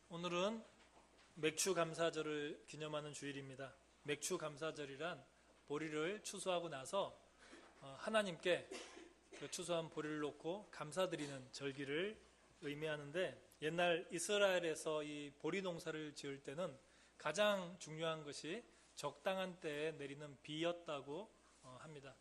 오늘은 맥추 감사절을 기념하는 주일입니다. 맥추 감사절이란 보리를 추수하고 나서 하나님께 그 추수한 보리를 놓고 감사드리는 절기를 의미하는데, 옛날 이스라엘에서 이 보리 농사를 지을 때는 가장 중요한 것이 적당한 때에 내리는 비였다고 합니다.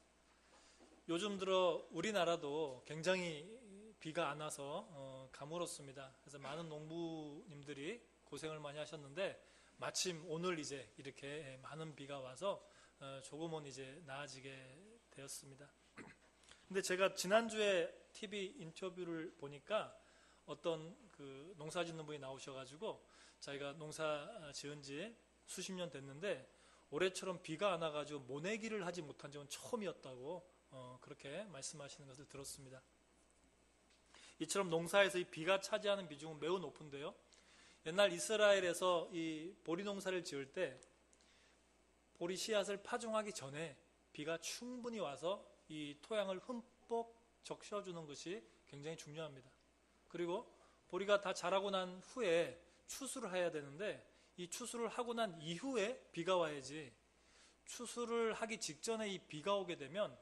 요즘 들어 우리나라도 굉장히 비가 안 와서 가물었습니다. 그래서 많은 농부님들이 고생을 많이 하셨는데, 마침 오늘 이제 이렇게 많은 비가 와서 조금은 이제 나아지게 되었습니다. 근데 제가 지난주에 TV 인터뷰를 보니까 어떤 그 농사 짓는 분이 나오셔가지고, 자기가 농사 지은 지 수십 년 됐는데 올해처럼 비가 안 와가지고 모내기를 하지 못한 적은 처음이었다고 그렇게 말씀하시는 것을 들었습니다. 이처럼 농사에서 이 비가 차지하는 비중은 매우 높은데요. 옛날 이스라엘에서 이 보리 농사를 지을 때 보리 씨앗을 파종하기 전에 비가 충분히 와서 이 토양을 흠뻑 적셔주는 것이 굉장히 중요합니다. 그리고 보리가 다 자라고 난 후에 추수를 해야 되는데, 이 추수를 하고 난 이후에 비가 와야지, 추수를 하기 직전에 이 비가 오게 되면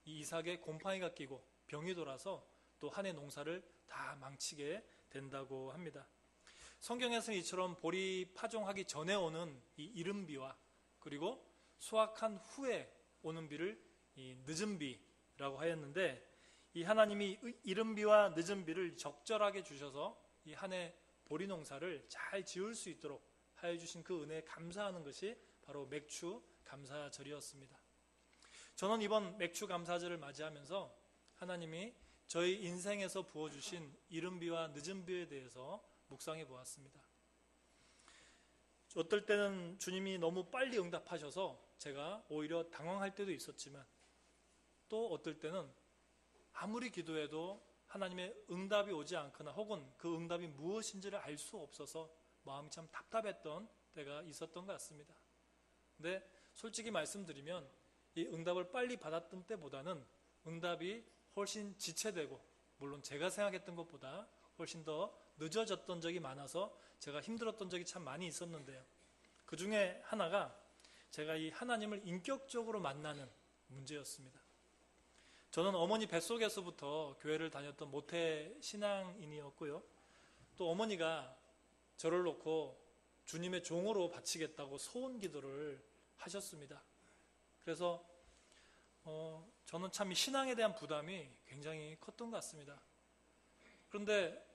이 이삭에 곰팡이가 끼고 병이 돌아서 또 한 해 농사를 다 망치게 된다고 합니다. 성경에서는 이처럼 보리 파종하기 전에 오는 이 이른 비와 그리고 수확한 후에 오는 비를 이 늦은 비라고 하였는데, 이 하나님이 이른 비와 늦은 비를 적절하게 주셔서 이 한 해 보리 농사를 잘 지을 수 있도록 하여 주신 그 은혜에 감사하는 것이 바로 맥추 감사절이었습니다. 저는 이번 맥추 감사절을 맞이하면서 하나님이 저희 인생에서 부어주신 이른 비와 늦은 비에 대해서 묵상해 보았습니다. 어떨 때는 주님이 너무 빨리 응답하셔서 제가 오히려 당황할 때도 있었지만, 또 어떨 때는 아무리 기도해도 하나님의 응답이 오지 않거나 혹은 그 응답이 무엇인지를 알 수 없어서 마음이 참 답답했던 때가 있었던 것 같습니다. 근데 솔직히 말씀드리면 이 응답을 빨리 받았던 때보다는 응답이 훨씬 지체되고, 물론 제가 생각했던 것보다 훨씬 더 늦어졌던 적이 많아서 제가 힘들었던 적이 참 많이 있었는데요. 그 중에 하나가 제가 이 하나님을 인격적으로 만나는 문제였습니다. 저는 어머니 뱃속에서부터 교회를 다녔던 모태 신앙인이었고요. 또 어머니가 저를 놓고 주님의 종으로 바치겠다고 소원 기도를 하셨습니다. 그래서 저는 참 신앙에 대한 부담이 굉장히 컸던 것 같습니다. 그런데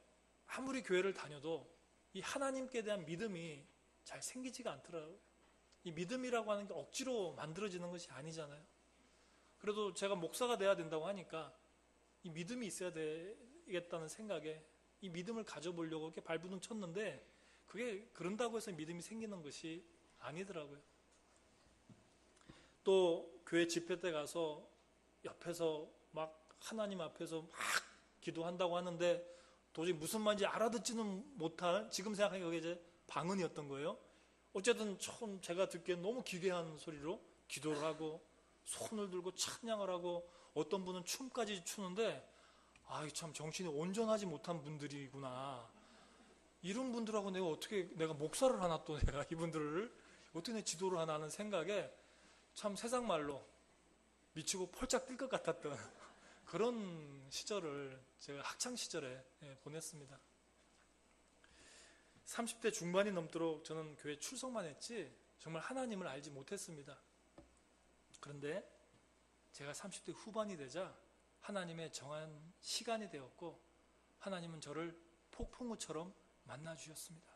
아무리 교회를 다녀도 이 하나님께 대한 믿음이 잘 생기지가 않더라고요. 이 믿음이라고 하는 게 억지로 만들어지는 것이 아니잖아요. 그래도 제가 목사가 돼야 된다고 하니까 이 믿음이 있어야 되겠다는 생각에 이 믿음을 가져보려고 이렇게 발부둥 쳤는데, 그게 그런다고 해서 믿음이 생기는 것이 아니더라고요. 또 교회 집회 때 가서 옆에서 막 하나님 앞에서 막 기도한다고 하는데 도저히 무슨 말인지 알아듣지는 못할, 지금 생각하니까 그게 이제 방언이었던 거예요. 어쨌든 처음 제가 듣기엔 너무 기괴한 소리로 기도를 하고 손을 들고 찬양을 하고 어떤 분은 춤까지 추는데, 참 정신이 온전하지 못한 분들이구나. 이런 분들하고 내가 목사를 하나, 또 내가 이분들을 어떻게 지도를 하나 하는 생각에 참 세상 말로 미치고 펄짝 뛸 것 같았던 그런 시절을 제가 학창 시절에 보냈습니다. 30대 중반이 넘도록 저는 교회 출석만 했지 정말 하나님을 알지 못했습니다. 그런데 제가 30대 후반이 되자 하나님의 정한 시간이 되었고, 하나님은 저를 폭풍우처럼 만나주셨습니다.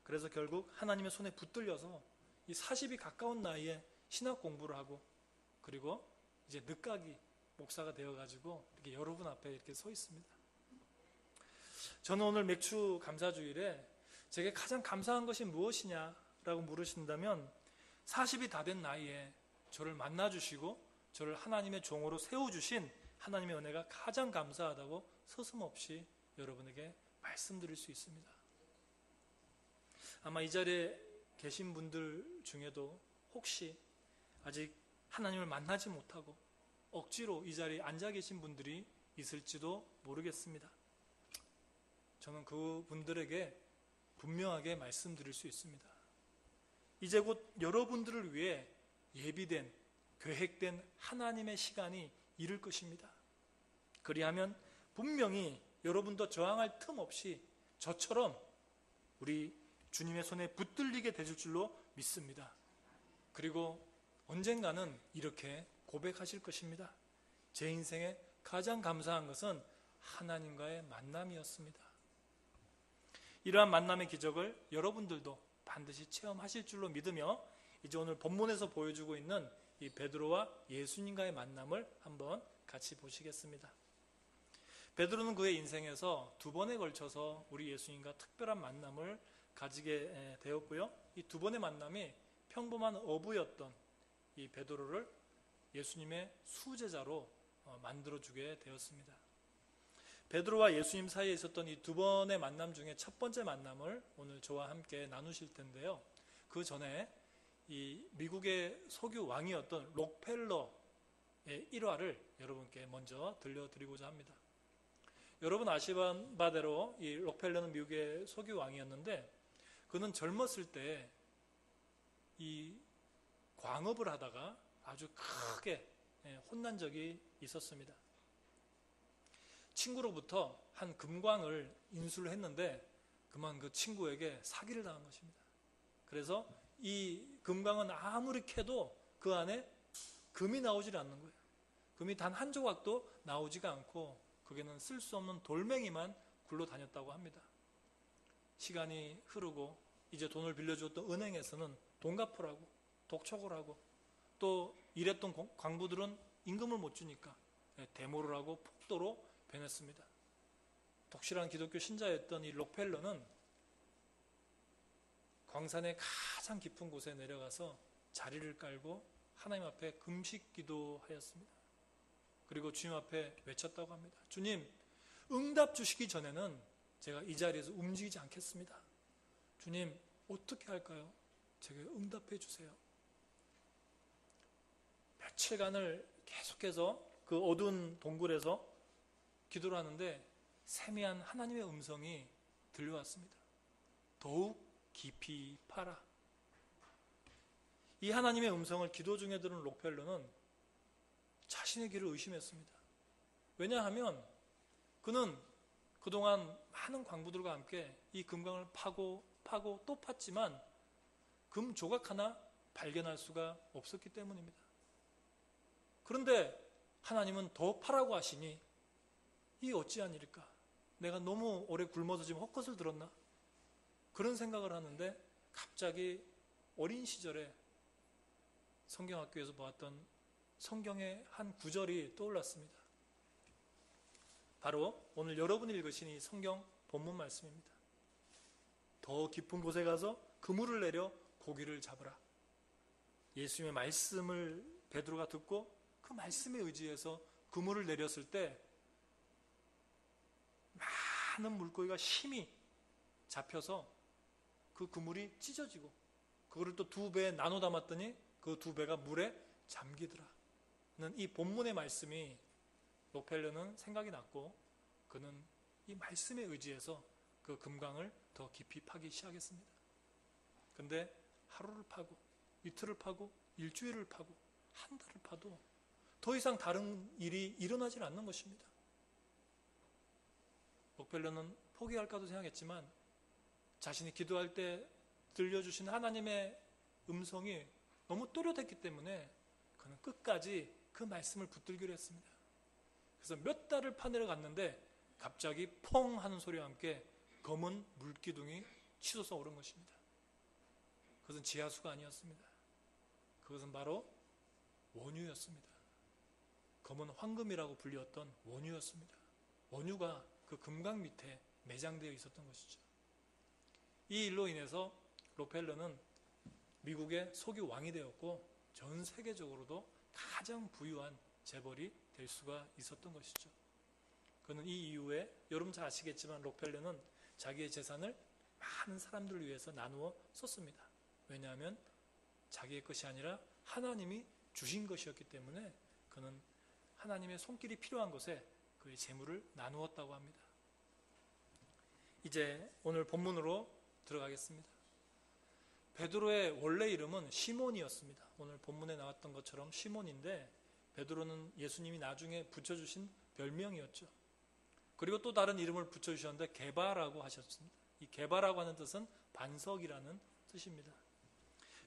그래서 결국 하나님의 손에 붙들려서 이 40이 가까운 나이에 신학 공부를 하고, 그리고 이제 늦가기 목사가 되어가지고 이렇게 여러분 앞에 이렇게 서 있습니다. 저는 오늘 맥추 감사주일에 제게 가장 감사한 것이 무엇이냐라고 물으신다면, 40이 다 된 나이에 저를 만나주시고 저를 하나님의 종으로 세워주신 하나님의 은혜가 가장 감사하다고 서슴없이 여러분에게 말씀드릴 수 있습니다. 아마 이 자리에 계신 분들 중에도 혹시 아직 하나님을 만나지 못하고 억지로 이 자리에 앉아 계신 분들이 있을지도 모르겠습니다. 저는 그분들에게 분명하게 말씀드릴 수 있습니다. 이제 곧 여러분들을 위해 예비된, 계획된 하나님의 시간이 이를 것입니다. 그리하면 분명히 여러분도 저항할 틈 없이 저처럼 우리 주님의 손에 붙들리게 되실 줄로 믿습니다. 그리고 언젠가는 이렇게 고백하실 것입니다. 제 인생에 가장 감사한 것은 하나님과의 만남이었습니다. 이러한 만남의 기적을 여러분들도 반드시 체험하실 줄로 믿으며 이제 오늘 본문에서 보여주고 있는 이 베드로와 예수님과의 만남을 한번 같이 보시겠습니다. 베드로는 그의 인생에서 두 번에 걸쳐서 우리 예수님과 특별한 만남을 가지게 되었고요. 이 두 번의 만남이 평범한 어부였던 이 베드로를 예수님의 수제자로 만들어주게 되었습니다. 베드로와 예수님 사이에 있었던 이 두 번의 만남 중에 첫 번째 만남을 오늘 저와 함께 나누실 텐데요. 그 전에 이 미국의 석유 왕이었던 록펠러의 일화를 여러분께 먼저 들려드리고자 합니다. 여러분 아시는 바대로 이 록펠러는 미국의 석유 왕이었는데 그는 젊었을 때 이 광업을 하다가 아주 크게 혼난 적이 있었습니다. 친구로부터 한 금광을 인수를 했는데 그만 그 친구에게 사기를 당한 것입니다. 그래서 이 금광은 아무리 캐도 그 안에 금이 나오질 않는 거예요. 금이 단 한 조각도 나오지가 않고 거기는 쓸 수 없는 돌멩이만 굴러다녔다고 합니다. 시간이 흐르고 이제 돈을 빌려주었던 은행에서는 돈 갚으라고 독촉을 하고 또 일했던 광부들은 임금을 못 주니까 데모를 하고 폭도로 변했습니다. 독실한 기독교 신자였던 이 록펠러는 광산의 가장 깊은 곳에 내려가서 자리를 깔고 하나님 앞에 금식 기도하였습니다. 그리고 주님 앞에 외쳤다고 합니다. 주님, 응답 주시기 전에는 제가 이 자리에서 움직이지 않겠습니다. 주님, 어떻게 할까요? 제게 응답해 주세요. 며칠간을 계속해서 그 어두운 동굴에서 기도를 하는데 세미한 하나님의 음성이 들려왔습니다. 더욱 깊이 파라. 이 하나님의 음성을 기도 중에 들은 록펠러는 자신의 길을 의심했습니다. 왜냐하면 그는 그동안 많은 광부들과 함께 이 금광을 파고 또 팠지만 금 조각 하나 발견할 수가 없었기 때문입니다. 그런데 하나님은 더 파라고 하시니 이 어찌한 일일까? 내가 너무 오래 굶어서 지금 헛것을 들었나? 그런 생각을 하는데 갑자기 어린 시절에 성경학교에서 보았던 성경의 한 구절이 떠올랐습니다. 바로 오늘 여러분이 읽으신 이 성경 본문 말씀입니다. 더 깊은 곳에 가서 그물을 내려 고기를 잡으라. 예수님의 말씀을 베드로가 듣고 그 말씀에 의지해서 그물을 내렸을 때 많은 물고기가 힘이 잡혀서 그 그물이 찢어지고 그거를 또 두 배에 나눠 담았더니 그 두 배가 물에 잠기더라. 이 본문의 말씀이 록펠러는 생각이 났고 그는 이 말씀에 의지해서 그 금강을 더 깊이 파기 시작했습니다. 근데 하루를 파고 이틀을 파고 일주일을 파고 한 달을 파도 더 이상 다른 일이 일어나질 않는 것입니다. 록펠러는 포기할까도 생각했지만 자신이 기도할 때 들려주신 하나님의 음성이 너무 또렷했기 때문에 그는 끝까지 그 말씀을 붙들기로 했습니다. 그래서 몇 달을 파내려 갔는데 갑자기 퐁 하는 소리와 함께 검은 물기둥이 치솟아 오른 것입니다. 그것은 지하수가 아니었습니다. 그것은 바로 원유였습니다. 검은 황금이라고 불렸던 원유였습니다. 원유가 그 금강 밑에 매장되어 있었던 것이죠. 이 일로 인해서 록펠러는 미국의 석유 왕이 되었고 전 세계적으로도 가장 부유한 재벌이 될 수가 있었던 것이죠. 그는 이 이후에 여러분 잘 아시겠지만 록펠러는 자기의 재산을 많은 사람들을 위해서 나누어 썼습니다. 왜냐하면 자기의 것이 아니라 하나님이 주신 것이었기 때문에 그는 하나님의 손길이 필요한 곳에 그의 재물을 나누었다고 합니다. 이제 오늘 본문으로 들어가겠습니다. 베드로의 원래 이름은 시몬이었습니다. 오늘 본문에 나왔던 것처럼 시몬인데 베드로는 예수님이 나중에 붙여주신 별명이었죠. 그리고 또 다른 이름을 붙여주셨는데 게바라고 하셨습니다. 이 게바라고 하는 뜻은 반석이라는 뜻입니다.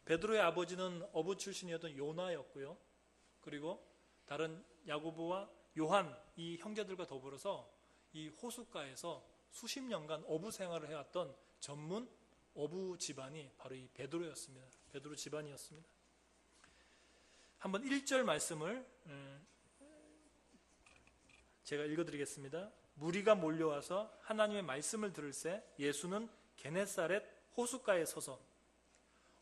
베드로의 아버지는 어부 출신이었던 요나였고요. 그리고 다른 야고보와 요한 이 형제들과 더불어서 이 호숫가에서 수십 년간 어부 생활을 해왔던 전문 어부 집안이 바로 이 베드로였습니다. 베드로 집안이었습니다. 한번 1절 말씀을 제가 읽어드리겠습니다. 무리가 몰려와서 하나님의 말씀을 들을새 예수는 게네사렛 호숫가에 서서,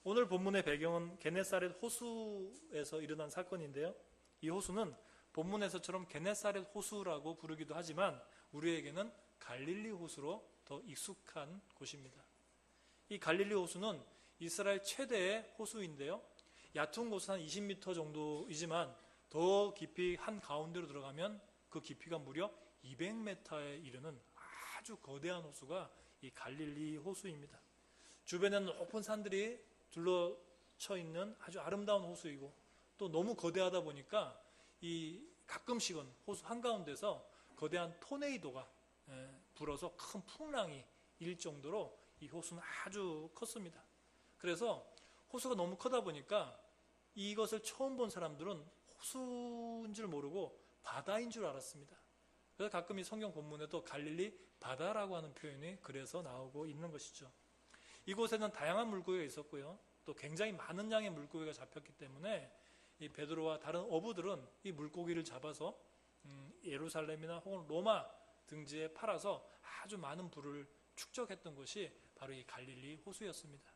오늘 본문의 배경은 게네사렛 호수에서 일어난 사건인데요. 이 호수는 본문에서처럼 게네사렛 호수라고 부르기도 하지만 우리에게는 갈릴리 호수로 더 익숙한 곳입니다. 이 갈릴리 호수는 이스라엘 최대의 호수인데요. 얕은 곳은 한 20m 정도이지만 더 깊이 한 가운데로 들어가면 그 깊이가 무려 200m에 이르는 아주 거대한 호수가 이 갈릴리 호수입니다. 주변에는 높은 산들이 둘러쳐 있는 아주 아름다운 호수이고 또 너무 거대하다 보니까 이 가끔씩은 호수 한가운데서 거대한 토네이도가 불어서 큰 풍랑이 일 정도로 이 호수는 아주 컸습니다. 그래서 호수가 너무 크다 보니까 이것을 처음 본 사람들은 호수인 줄 모르고 바다인 줄 알았습니다. 그래서 가끔 이 성경 본문에도 갈릴리 바다라고 하는 표현이 그래서 나오고 있는 것이죠. 이곳에는 다양한 물고기가 있었고요. 또 굉장히 많은 양의 물고기가 잡혔기 때문에 이 베드로와 다른 어부들은 이 물고기를 잡아서 예루살렘이나 혹은 로마 등지에 팔아서 아주 많은 부를 축적했던 것이 바로 이 갈릴리 호수였습니다.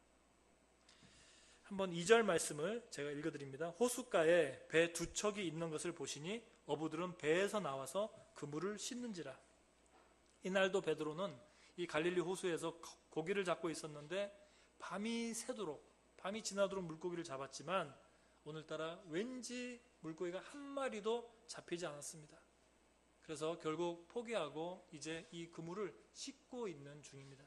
한번 2절 말씀을 제가 읽어드립니다. 호숫가에 배 두 척이 있는 것을 보시니 어부들은 배에서 나와서 그물을 씻는지라. 이날도 베드로는 이 갈릴리 호수에서 고기를 잡고 있었는데 밤이 지나도록 물고기를 잡았지만 오늘따라 왠지 물고기가 한 마리도 잡히지 않았습니다. 그래서 결국 포기하고 이제 이 그물을 씻고 있는 중입니다.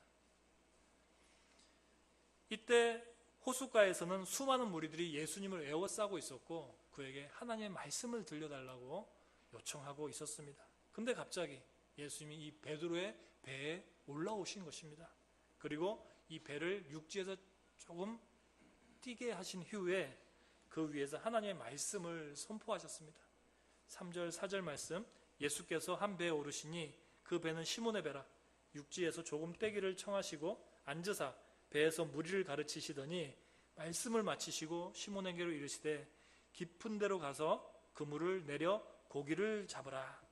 이때 호숫가에서는 수많은 무리들이 예수님을 에워싸고 있었고 그에게 하나님의 말씀을 들려달라고 요청하고 있었습니다. 근데 갑자기 예수님이 이 베드로의 배에 올라오신 것입니다. 그리고 이 배를 육지에서 조금 뛰게 하신 후에 그 위에서 하나님의 말씀을 선포하셨습니다. 3절 4절 말씀, 예수께서 한 배에 오르시니 그 배는 시몬의 배라. 육지에서 조금 떼기를 청하시고 앉으사 배에서 무리를 가르치시더니 말씀을 마치시고 시몬에게로 이르시되 깊은 데로 가서 그물을 내려 고기를 잡으라.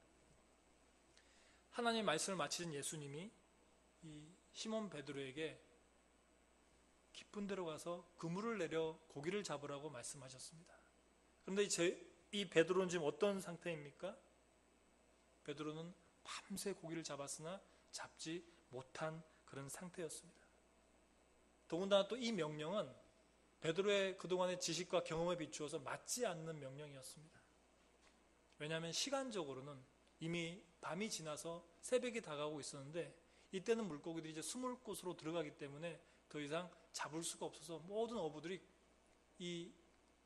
하나님의 말씀을 마치신 예수님이 이 시몬 베드로에게 깊은 데로 가서 그물을 내려 고기를 잡으라고 말씀하셨습니다. 그런데 이 베드로는 지금 어떤 상태입니까? 베드로는 밤새 고기를 잡았으나 잡지 못한 그런 상태였습니다. 더군다나 또 이 명령은 베드로의 그동안의 지식과 경험에 비추어서 맞지 않는 명령이었습니다. 왜냐하면 시간적으로는 이미 밤이 지나서 새벽이 다가오고 있었는데 이때는 물고기들이 이제 숨을 곳으로 들어가기 때문에 더 이상 잡을 수가 없어서 모든 어부들이 이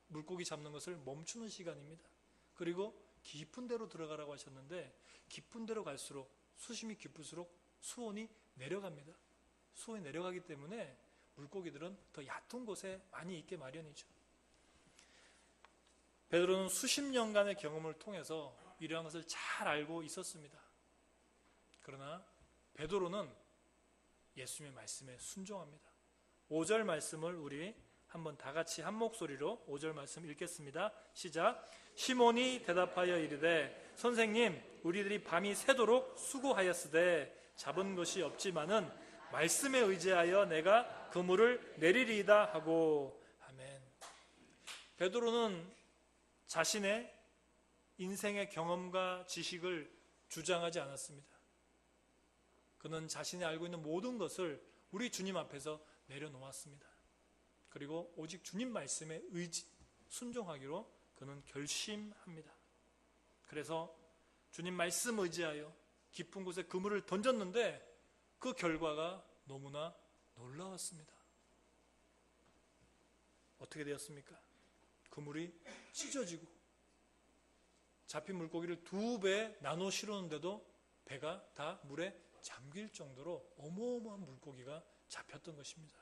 물고기 잡는 것을 멈추는 시간입니다. 그리고 깊은 데로 들어가라고 하셨는데 깊은 데로 갈수록 수심이 깊을수록 수온이 내려갑니다. 수온이 내려가기 때문에 물고기들은 더 얕은 곳에 많이 있게 마련이죠. 베드로는 수십 년간의 경험을 통해서 이러한 것을 잘 알고 있었습니다. 그러나 베드로는 예수님의 말씀에 순종합니다. 5절 말씀을 우리 한번 다 같이 한 목소리로 5절 말씀 읽겠습니다. 시작. 시몬이 대답하여 이르되 선생님 우리들이 밤이 새도록 수고하였으되 잡은 것이 없지만은 말씀에 의지하여 내가 그물을 내리리이다 하고. 아멘. 베드로는 자신의 인생의 경험과 지식을 주장하지 않았습니다. 그는 자신이 알고 있는 모든 것을 우리 주님 앞에서 내려놓았습니다. 그리고 오직 주님 말씀에 순종하기로 그는 결심합니다. 그래서 주님 말씀 의지하여 깊은 곳에 그물을 던졌는데 그 결과가 너무나 놀라웠습니다. 어떻게 되었습니까? 그물이 찢어지고 잡힌 물고기를 2배 나눠 실었는데도 배가 다 물에 잠길 정도로 어마어마한 물고기가 잡혔던 것입니다.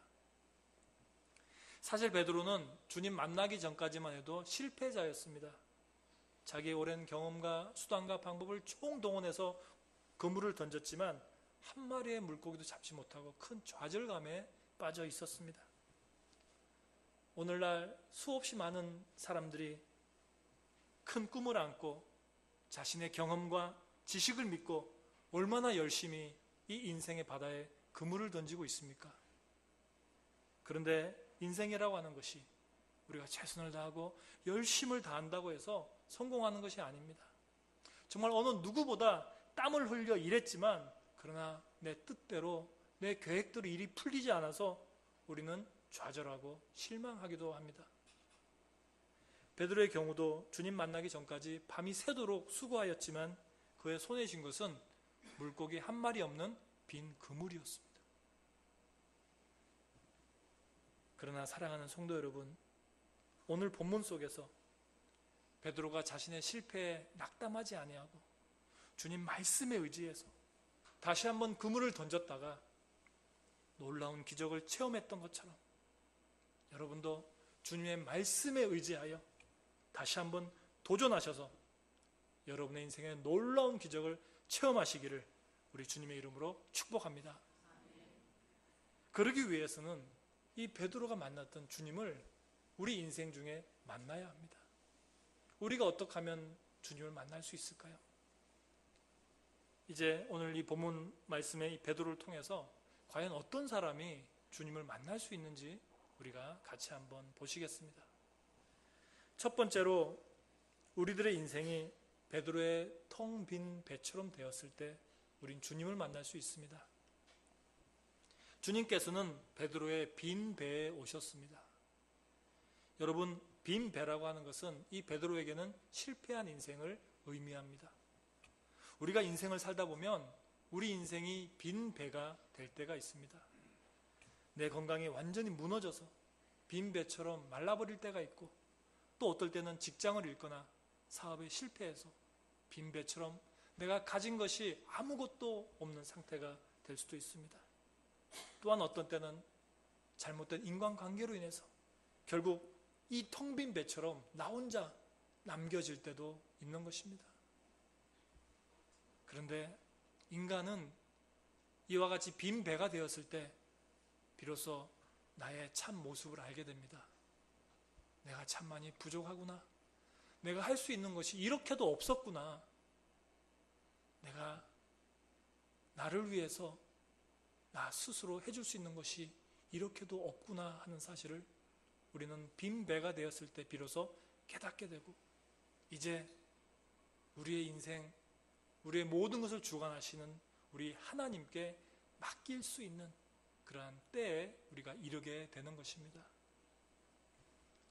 사실 베드로는 주님 만나기 전까지만 해도 실패자였습니다. 자기의 오랜 경험과 수단과 방법을 총동원해서 그물을 던졌지만 한 마리의 물고기도 잡지 못하고 큰 좌절감에 빠져 있었습니다. 오늘날 수없이 많은 사람들이 큰 꿈을 안고 자신의 경험과 지식을 믿고 얼마나 열심히 이 인생의 바다에 그물을 던지고 있습니까? 그런데 인생이라고 하는 것이 우리가 최선을 다하고 열심을 다한다고 해서 성공하는 것이 아닙니다. 정말 어느 누구보다 땀을 흘려 일했지만 그러나 내 뜻대로 내 계획대로 일이 풀리지 않아서 우리는 좌절하고 실망하기도 합니다. 베드로의 경우도 주님 만나기 전까지 밤이 새도록 수고하였지만 그의 손에 쥔 것은 물고기 한 마리 없는 빈 그물이었습니다. 그러나 사랑하는 성도 여러분, 오늘 본문 속에서 베드로가 자신의 실패에 낙담하지 아니하고 주님 말씀에 의지해서 다시 한번 그물을 던졌다가 놀라운 기적을 체험했던 것처럼 여러분도 주님의 말씀에 의지하여 다시 한번 도전하셔서 여러분의 인생에 놀라운 기적을 체험하시기를 우리 주님의 이름으로 축복합니다. 그러기 위해서는 이 베드로가 만났던 주님을 우리 인생 중에 만나야 합니다. 우리가 어떻게 하면 주님을 만날 수 있을까요? 이제 오늘 이 본문 말씀의 이 베드로를 통해서 과연 어떤 사람이 주님을 만날 수 있는지 우리가 같이 한번 보시겠습니다. 첫 번째로 우리들의 인생이 베드로의 텅 빈 배처럼 되었을 때 우린 주님을 만날 수 있습니다. 주님께서는 베드로의 빈 배에 오셨습니다. 여러분, 빈 배라고 하는 것은 이 베드로에게는 실패한 인생을 의미합니다. 우리가 인생을 살다 보면 우리 인생이 빈 배가 될 때가 있습니다. 내 건강이 완전히 무너져서 빈 배처럼 말라버릴 때가 있고 또 어떨 때는 직장을 잃거나 사업에 실패해서 빈 배처럼 내가 가진 것이 아무것도 없는 상태가 될 수도 있습니다. 또한 어떤 때는 잘못된 인간관계로 인해서 결국 이 텅 빈 배처럼 나 혼자 남겨질 때도 있는 것입니다. 그런데 인간은 이와 같이 빈 배가 되었을 때 비로소 나의 참 모습을 알게 됩니다. 내가 참 많이 부족하구나. 내가 할 수 있는 것이 이렇게도 없었구나. 내가 나를 위해서 나 스스로 해줄 수 있는 것이 이렇게도 없구나 하는 사실을 우리는 빈 배가 되었을 때 비로소 깨닫게 되고 이제 우리의 인생, 우리의 모든 것을 주관하시는 우리 하나님께 맡길 수 있는 그러한 때에 우리가 이르게 되는 것입니다.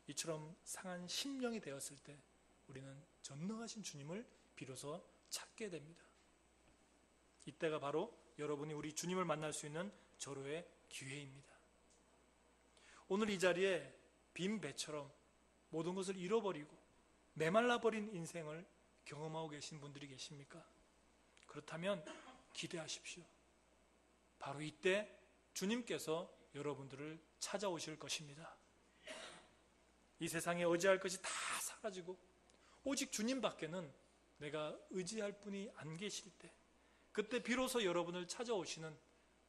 이처럼 상한 심령이 되었을 때 우리는 전능하신 주님을 비로소 찾게 됩니다. 이때가 바로 여러분이 우리 주님을 만날 수 있는 절호의 기회입니다. 오늘 이 자리에 빈 배처럼 모든 것을 잃어버리고 메말라버린 인생을 경험하고 계신 분들이 계십니까? 그렇다면 기대하십시오. 바로 이때 주님께서 여러분들을 찾아오실 것입니다. 이 세상에 의지할 것이 다 사라지고 오직 주님밖에는 내가 의지할 분이 안 계실 때 그때 비로소 여러분을 찾아오시는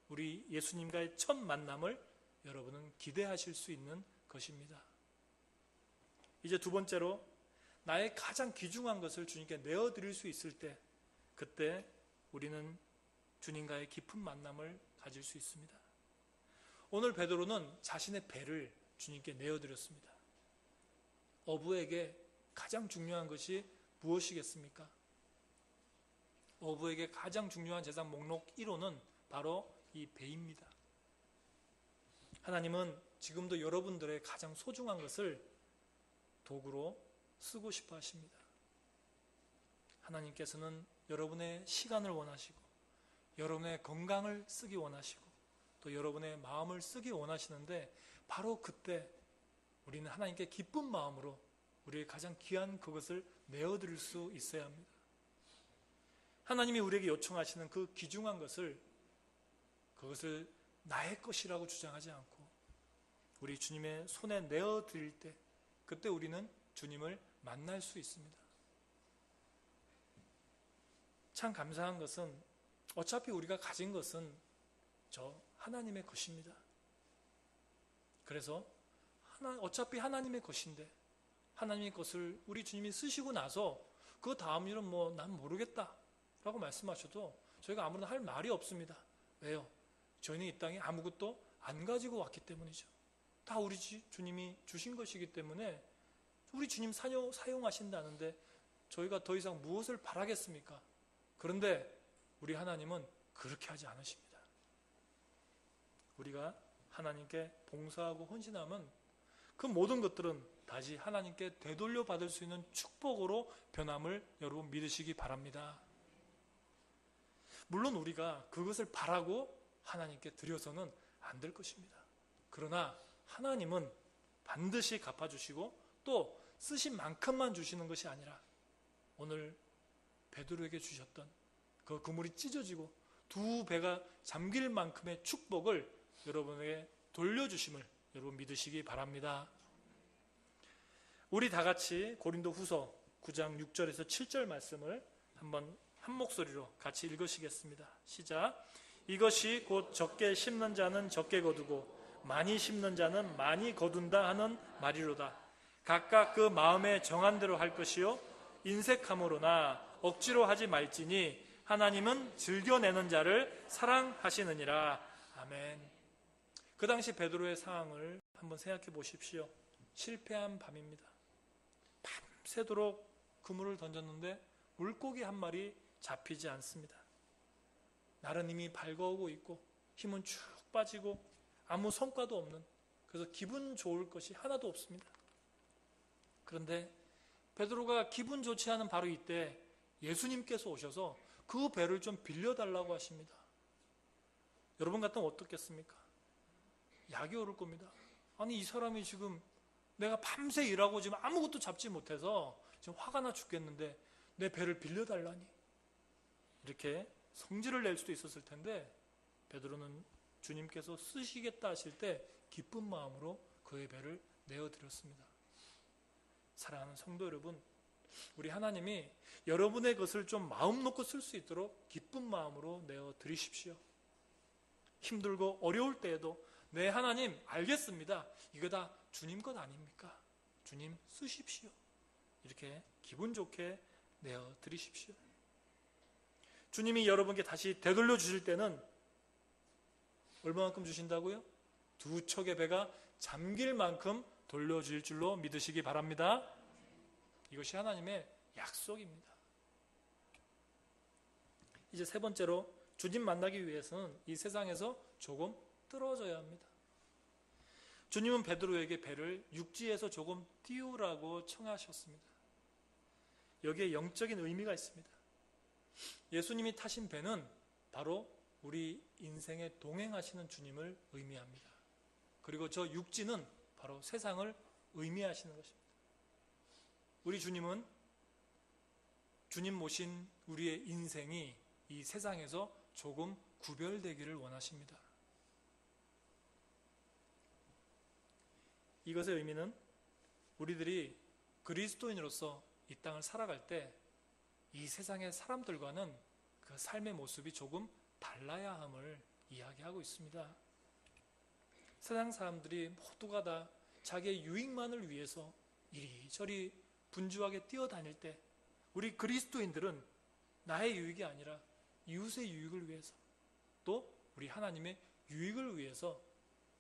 우리 예수님과의 첫 만남을 여러분은 기대하실 수 있는 것입니다. 이제 두 번째로 나의 가장 귀중한 것을 주님께 내어드릴 수 있을 때 그때 우리는 주님과의 깊은 만남을 가질 수 있습니다. 오늘 베드로는 자신의 배를 주님께 내어드렸습니다. 어부에게 가장 중요한 것이 무엇이겠습니까? 어부에게 가장 중요한 재산 목록 1호는 바로 이 배입니다. 하나님은 지금도 여러분들의 가장 소중한 것을 도구로 쓰고 싶어 하십니다. 하나님께서는 여러분의 시간을 원하시고 여러분의 건강을 쓰기 원하시고 또 여러분의 마음을 쓰기 원하시는데 바로 그때 우리는 하나님께 기쁜 마음으로 우리의 가장 귀한 그것을 내어드릴 수 있어야 합니다. 하나님이 우리에게 요청하시는 그 귀중한 것을 그것을 나의 것이라고 주장하지 않고 우리 주님의 손에 내어드릴 때 그때 우리는 주님을 만날 수 있습니다. 참 감사한 것은 어차피 우리가 가진 것은 저 하나님의 것입니다. 그래서 어차피 하나님의 것인데 하나님의 것을 우리 주님이 쓰시고 나서 그 다음 일은 난 모르겠다 라고 말씀하셔도 저희가 아무런 할 말이 없습니다. 왜요? 저희는 이 땅에 아무것도 안 가지고 왔기 때문이죠. 다 우리 주님이 주신 것이기 때문에 우리 주님 사용하신다는데 저희가 더 이상 무엇을 바라겠습니까? 그런데 우리 하나님은 그렇게 하지 않으십니다. 우리가 하나님께 봉사하고 헌신하면 그 모든 것들은 다시 하나님께 되돌려 받을 수 있는 축복으로 변함을 여러분 믿으시기 바랍니다. 물론 우리가 그것을 바라고 하나님께 드려서는 안 될 것입니다. 그러나 하나님은 반드시 갚아주시고 또 쓰신 만큼만 주시는 것이 아니라 오늘 베드로에게 주셨던 그 그물이 찢어지고 두 배가 잠길 만큼의 축복을 여러분에게 돌려주심을 여러분 믿으시기 바랍니다. 우리 다 같이 고린도후서 9장 6절에서 7절 말씀을 한번 한 목소리로 같이 읽으시겠습니다. 시작. 이것이 곧 적게 심는 자는 적게 거두고 많이 심는 자는 많이 거둔다 하는 말이로다. 각각 그 마음에 정한 대로 할 것이요 인색함으로나 억지로 하지 말지니 하나님은 즐겨내는 자를 사랑하시느니라. 아멘. 그 당시 베드로의 상황을 한번 생각해 보십시오. 실패한 밤입니다. 밤새도록 그물을 던졌는데 물고기 한 마리 잡히지 않습니다. 날은 이미 밝아오고 있고 힘은 쭉 빠지고 아무 성과도 없는, 그래서 기분 좋을 것이 하나도 없습니다. 그런데 베드로가 기분 좋지 않은 바로 이때 예수님께서 오셔서 그 배를 좀 빌려달라고 하십니다. 여러분 같으면 어떻겠습니까? 약이 오를 겁니다. 아니 이 사람이 지금 내가 밤새 일하고 지금 아무것도 잡지 못해서 지금 화가 나 죽겠는데 내 배를 빌려달라니, 이렇게 성질을 낼 수도 있었을 텐데 베드로는 주님께서 쓰시겠다 하실 때 기쁜 마음으로 그의 배를 내어드렸습니다. 사랑하는 성도 여러분, 우리 하나님이 여러분의 것을 좀 마음 놓고 쓸 수 있도록 기쁜 마음으로 내어드리십시오. 힘들고 어려울 때에도 네 하나님 알겠습니다. 이거 다 주님 것 아닙니까? 주님 쓰십시오. 이렇게 기분 좋게 내어드리십시오. 주님이 여러분께 다시 되돌려 주실 때는 얼마만큼 주신다고요? 두 척의 배가 잠길 만큼 돌려줄 줄로 믿으시기 바랍니다. 이것이 하나님의 약속입니다. 이제 세 번째로 주님 만나기 위해서는 이 세상에서 조금 떨어져야 합니다. 주님은 베드로에게 배를 육지에서 조금 띄우라고 청하셨습니다. 여기에 영적인 의미가 있습니다. 예수님이 타신 배는 바로 우리 인생에 동행하시는 주님을 의미합니다. 그리고 저 육지는 바로 세상을 의미하시는 것입니다. 우리 주님은 주님 모신 우리의 인생이 이 세상에서 조금 구별되기를 원하십니다. 이것의 의미는 우리들이 그리스도인으로서 이 땅을 살아갈 때 이 세상의 사람들과는 그 삶의 모습이 조금 달라야 함을 이야기하고 있습니다. 세상 사람들이 모두가 다 자기의 유익만을 위해서 이리저리 분주하게 뛰어다닐 때 우리 그리스도인들은 나의 유익이 아니라 이웃의 유익을 위해서 또 우리 하나님의 유익을 위해서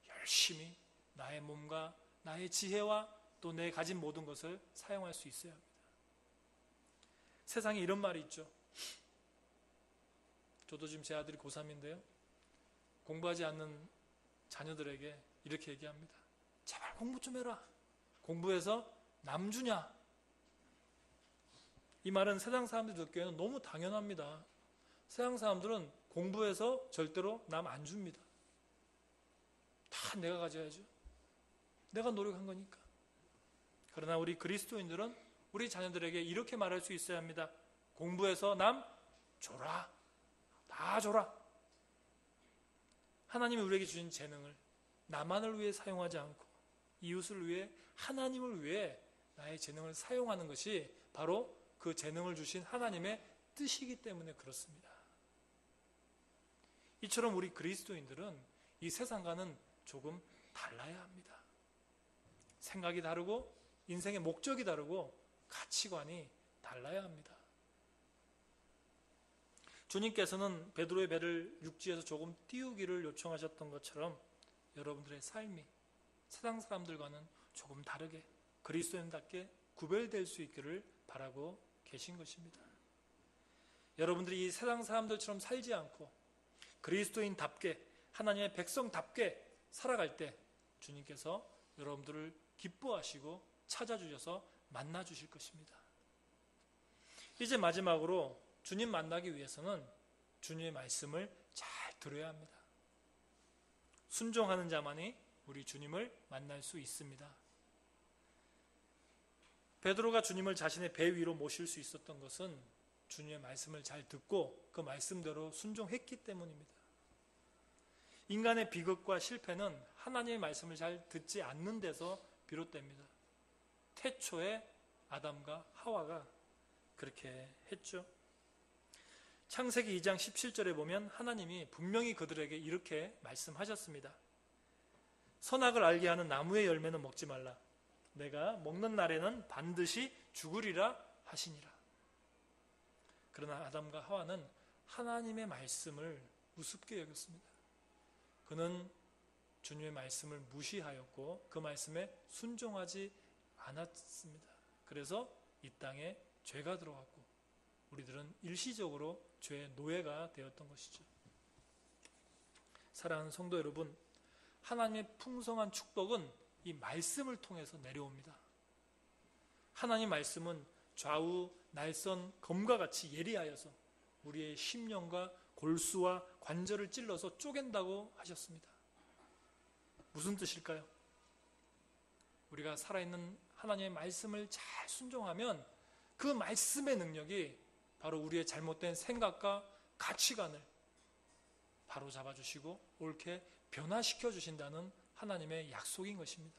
열심히 나의 몸과 나의 지혜와 또 내 가진 모든 것을 사용할 수 있어야 합니다. 세상에 이런 말이 있죠. 저도 지금 제 아들이 고3인데요. 공부하지 않는 자녀들에게 이렇게 얘기합니다. 제발 공부 좀 해라. 공부해서 남 주냐? 이 말은 세상 사람들이 듣기에는 너무 당연합니다. 세상 사람들은 공부해서 절대로 남 안 줍니다. 다 내가 가져야죠. 내가 노력한 거니까. 그러나 우리 그리스도인들은 우리 자녀들에게 이렇게 말할 수 있어야 합니다. 공부해서 남 줘라. 다 줘라. 하나님이 우리에게 주신 재능을 나만을 위해 사용하지 않고 이웃을 위해, 하나님을 위해 나의 재능을 사용하는 것이 바로 그 재능을 주신 하나님의 뜻이기 때문에 그렇습니다. 이처럼 우리 그리스도인들은 이 세상과는 조금 달라야 합니다. 생각이 다르고 인생의 목적이 다르고 가치관이 달라야 합니다. 주님께서는 베드로의 배를 육지에서 조금 띄우기를 요청하셨던 것처럼 여러분들의 삶이 세상 사람들과는 조금 다르게 그리스도인답게 구별될 수 있기를 바라고 계신 것입니다. 여러분들이 이 세상 사람들처럼 살지 않고 그리스도인답게 하나님의 백성답게 살아갈 때 주님께서 여러분들을 기뻐하시고 찾아주셔서 만나주실 것입니다. 이제 마지막으로 주님 만나기 위해서는 주님의 말씀을 잘 들어야 합니다. 순종하는 자만이 우리 주님을 만날 수 있습니다. 베드로가 주님을 자신의 배 위로 모실 수 있었던 것은 주님의 말씀을 잘 듣고 그 말씀대로 순종했기 때문입니다. 인간의 비극과 실패는 하나님의 말씀을 잘 듣지 않는 데서 비롯됩니다. 태초에 아담과 하와가 그렇게 했죠. 창세기 2장 17절에 보면 하나님이 분명히 그들에게 이렇게 말씀하셨습니다. 선악을 알게 하는 나무의 열매는 먹지 말라. 내가 먹는 날에는 반드시 죽으리라 하시니라. 그러나 아담과 하와는 하나님의 말씀을 우습게 여겼습니다. 그는 주님의 말씀을 무시하였고 그 말씀에 순종하지 않았습니다. 그래서 이 땅에 죄가 들어왔고 우리들은 일시적으로 죄의 노예가 되었던 것이죠. 사랑하는 성도 여러분, 하나님의 풍성한 축복은 이 말씀을 통해서 내려옵니다. 하나님 말씀은 좌우 날선 검과 같이 예리하여서 우리의 심령과 골수와 관절을 찔러서 쪼갠다고 하셨습니다. 무슨 뜻일까요? 우리가 살아있는 하나님의 말씀을 잘 순종하면 그 말씀의 능력이 바로 우리의 잘못된 생각과 가치관을 바로 잡아주시고 옳게 변화시켜 주신다는 하나님의 약속인 것입니다.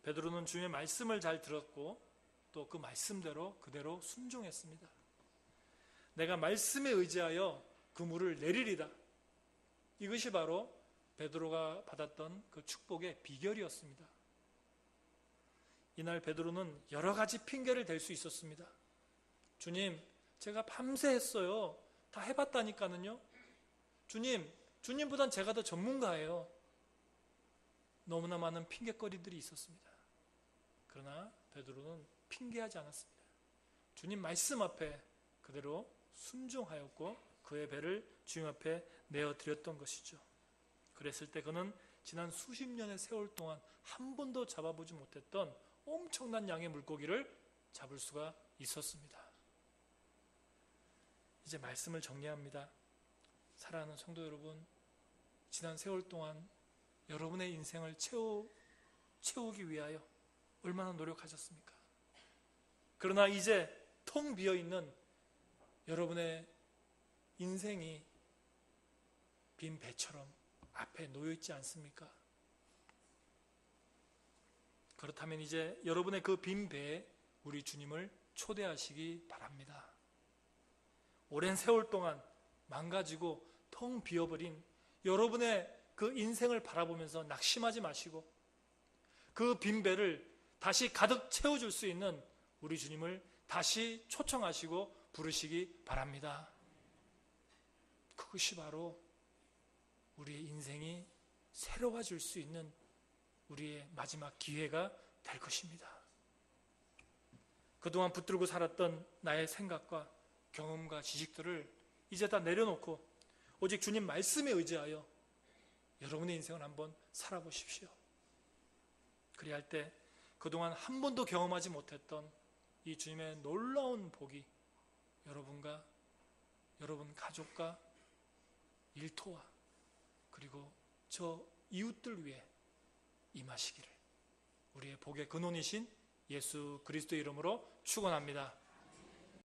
베드로는 주님의 말씀을 잘 들었고 또 그 말씀대로 그대로 순종했습니다. 내가 말씀에 의지하여 그물을 내리리다. 이것이 바로 베드로가 받았던 그 축복의 비결이었습니다. 이날 베드로는 여러 가지 핑계를 댈 수 있었습니다. 주님, 제가 밤새 했어요. 다 해봤다니까는요. 주님보단 제가 더 전문가예요. 너무나 많은 핑계거리들이 있었습니다. 그러나 베드로는 핑계하지 않았습니다. 주님 말씀 앞에 그대로 순종하였고 그의 배를 주님 앞에 내어드렸던 것이죠. 그랬을 때 그는 지난 수십 년의 세월 동안 한 번도 잡아보지 못했던 엄청난 양의 물고기를 잡을 수가 있었습니다. 이제 말씀을 정리합니다. 사랑하는 성도 여러분, 지난 세월 동안 여러분의 인생을 채우기 위하여 얼마나 노력하셨습니까? 그러나 이제 텅 비어있는 여러분의 인생이 빈 배처럼 앞에 놓여있지 않습니까? 그렇다면 이제 여러분의 그 빈 배에 우리 주님을 초대하시기 바랍니다. 오랜 세월 동안 망가지고 텅 비어버린 여러분의 그 인생을 바라보면서 낙심하지 마시고 그 빈 배를 다시 가득 채워줄 수 있는 우리 주님을 다시 초청하시고 부르시기 바랍니다. 그것이 바로 우리의 인생이 새로워질 수 있는 우리의 마지막 기회가 될 것입니다. 그동안 붙들고 살았던 나의 생각과 경험과 지식들을 이제 다 내려놓고 오직 주님 말씀에 의지하여 여러분의 인생을 한번 살아보십시오. 그리할 때 그동안 한 번도 경험하지 못했던 이 주님의 놀라운 복이 여러분과 여러분 가족과 일터와 그리고 저 이웃들 위해 임하시기를 우리의 복의 근원이신 예수 그리스도 이름으로 축원합니다.